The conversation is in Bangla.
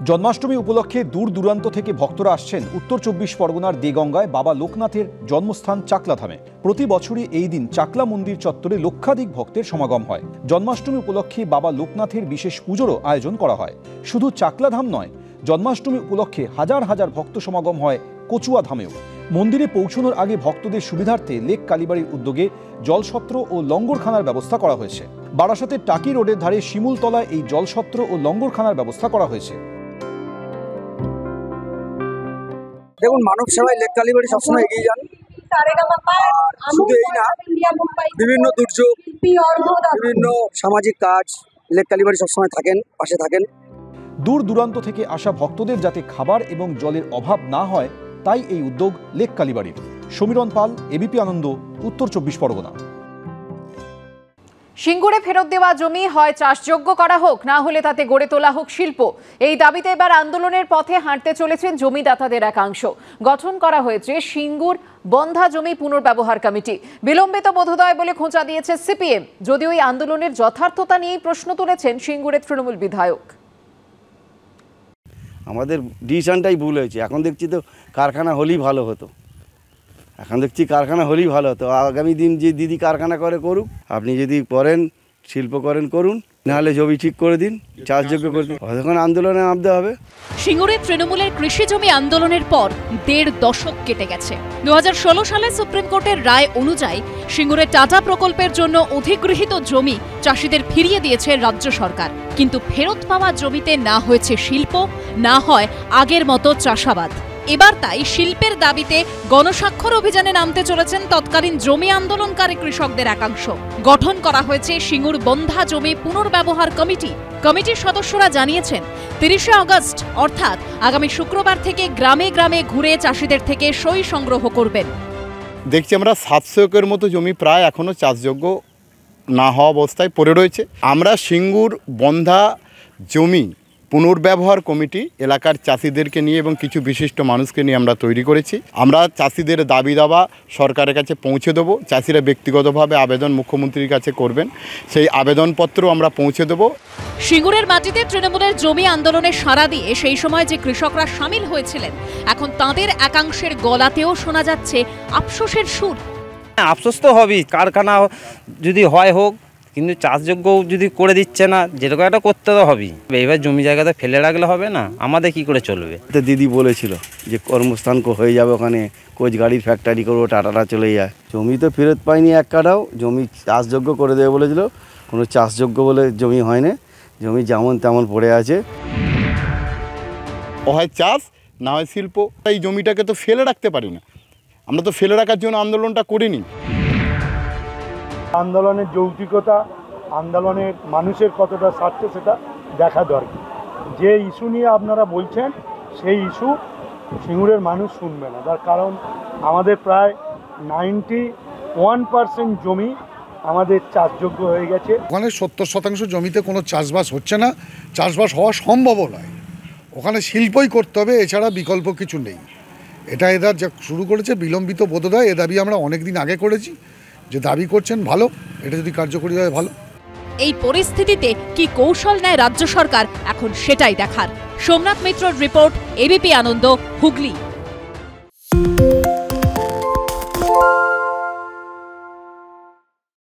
জন্মাষ্টমী উপলক্ষে দূর দূরান্ত থেকে ভক্তরা আসছেন উত্তর 24 পরগনার দেগঙ্গায় বাবা লোকনাথের জন্মস্থান চাকলাধামে। প্রতি বছরই এই দিন চাকলা মন্দির চত্বরে লক্ষাধিক ভক্তের সমাগম হয়। জন্মাষ্টমী উপলক্ষে বাবা লোকনাথের বিশেষ পুজোরও আয়োজন করা হয়। শুধু চাকলাধাম নয়, জন্মাষ্টমী উপলক্ষে হাজার হাজার ভক্ত সমাগম হয় কচুয়া ধামেও। মন্দিরে পৌঁছানোর আগে ভক্তদের সুবিধার্থে লেক কালীবাড়ির উদ্যোগে জলসত্র ও লঙ্গরখানার ব্যবস্থা করা হয়েছে। বারাসাতের টাকি রোডের ধারে শিমুলতলায় এই জলসত্র ও লঙ্গরখানার ব্যবস্থা করা হয়েছে। দেখুন, মানব সেবায় লেক কালীবাড়ি সবসময় এগিয়ে যান। শুধু এই না, বিভিন্ন দুর্যোগ, বিভিন্ন সামাজিক কাজ লেক কালীবাড়ি সবসময় পাশে থাকেন। দূর দূরান্ত থেকে আসা ভক্তদের যাতে খাবার এবং জলের অভাব না হয়, তাই এই উদ্যোগ লেক কালীবাড়ির। সমীরণ পাল, এবিপি আনন্দ, উত্তর 24 পরগনা। সিঙ্গুরে ফেরত দেওয়া জমি হয় চাষযোগ্য করা হোক, না হলে তাতে গড়ে তোলা হোক শিল্প। এই দাবিতে এবার আন্দোলনের পথে হাঁটতে চলেছেন জমিদাতাদের একাংশ। গঠন করা হয়েছে সিঙ্গুর বন্ধা জমি পুনর্ব্যবহার কমিটি। বিলম্বিত বোধোদয় বলে খোঁচা দিয়েছে সিপিএম, যদিও এই আন্দোলনের যথার্থতা নিয়েই প্রশ্ন তুলেছেন সিঙ্গুরের তৃণমূল বিধায়ক। আমাদের ডিসিশনটাই ভুল হয়েছে। এখন দেখছি তো কারখানা হলেই ভালো হতো। আগামী দিন যে দিদি কারখানা করুক, আপনি যদি করেন শিল্প করুন, নাহলে জমি ঠিক করে দিন, চাষযোগ্য করে দিন, তখন আন্দোলনে নামতে হবে। সিঙ্গুরে তৃণমূলের কৃষি জমি আন্দোলনের পর 1.5 দশক কেটে গেছে। 2016 সালে সুপ্রিম কোর্টের রায় অনুযায়ী সিঙ্গুরে টাটা প্রকল্পের জন্য অধিগৃহীত জমি চাষিদের ফিরিয়ে দিয়েছে রাজ্য সরকার। কিন্তু ফেরত পাওয়া জমিতে না হয়েছে শিল্প, না হয় আগের মতো চাষাবাদ। এবার তাই শিল্পের দাবিতে গণস্বাক্ষর অভিযানে নামতে চলেছেন তৎকালীন জমি আন্দোলনকারী কৃষকদের একাংশ। গঠন করা হয়েছে সিঙ্গুর বন্ধা জমি পুনর্ব্যবহার কমিটি। কমিটির সদস্যরা জানিয়েছেন 30 আগস্ট অর্থাৎ আগামী শুক্রবার থেকে গ্রামে গ্রামে ঘুরে চাষিদের থেকে সই সংগ্রহ করবেন। দেখছি আমরা 700 একর মতো জমি প্রায় এখনো চাষযোগ্য না হওয়া অবস্থায় পড়ে রয়েছে। আমরা সিঙ্গুর বন্ধা জমি পুনর্ব্যবহার কমিটি এলাকার চাষিদেরকে নিয়ে এবং কিছু বিশিষ্ট মানুষকে নিয়ে আমরা তৈরি করেছি। আমরা চাষিদের দাবি দাবা সরকারের কাছে পৌঁছে দেবো। চাষিরা ব্যক্তিগতভাবে আবেদন মুখ্যমন্ত্রীর কাছে করবেন, সেই আবেদনপত্র আমরা পৌঁছে দেবো। সিঙ্গুরের মাটিতে তৃণমূলের জমি আন্দোলনে সাড়া দিয়ে সেই সময় যে কৃষকরা সামিল হয়েছিলেন, এখন তাঁদের একাংশের গলাতেও শোনা যাচ্ছে আফসোসের সুর। আফসোস তো হবেই, কারখানা যদি হোক, কিন্তু চাষযোগ্য যদি করে দিচ্ছে না, যেরকম একটা করতে তো হবেই। এইবার জমি জায়গাতে ফেলে রাখলে হবে না, আমাদের কি করে চলবে? দিদি বলেছিল যে কর্মস্থান হয়ে যাবে, ওখানে কোচ গাড়ির ফ্যাক্টরি করবো, টাটাটা চলে যায়। জমি তো ফেরত পাইনি এক কাটাও। জমি চাষযোগ্য করে দেবে বলেছিল, কোনো চাষযোগ্য বলে জমি হয়নি। জমি যেমন তেমন পড়ে আছে। হয় চাষ, না হয় শিল্প। এই জমিটাকে তো ফেলে রাখতে পারি না। আমরা তো ফেলে রাখার জন্য আন্দোলনটা করিনি। আন্দোলনের যৌক্তিকতা, আন্দোলনের মানুষের কতটা স্বার্থ, সেটা দেখা দরকার। যে ইস্যু নিয়ে আপনারা বলছেন, সেই ইস্যু সিঙ্গুরের মানুষ শুনবে না। তার কারণ আমাদের প্রায় 91% জমি আমাদের চাষযোগ্য হয়ে গেছে। ওখানে 70% জমিতে কোনো চাষবাস হচ্ছে না, চাষবাস হওয়া সম্ভবও নয়। ওখানে শিল্পই করতে হবে, এছাড়া বিকল্প কিছু নেই। এরা যা শুরু করেছে বিলম্বিত বোধোদয়, এ দাবি আমরা অনেক দিন আগে করেছি। যে দাবি করছেন ভালো, এটা যদি কার্যকরী হয় ভালো। এই পরিস্থিতিতে কি কৌশল নেয় রাজ্য সরকার, এখন সেটাই দেখার। সোমনাথ মিত্রর রিপোর্ট, এবিপি আনন্দ, হুগলি।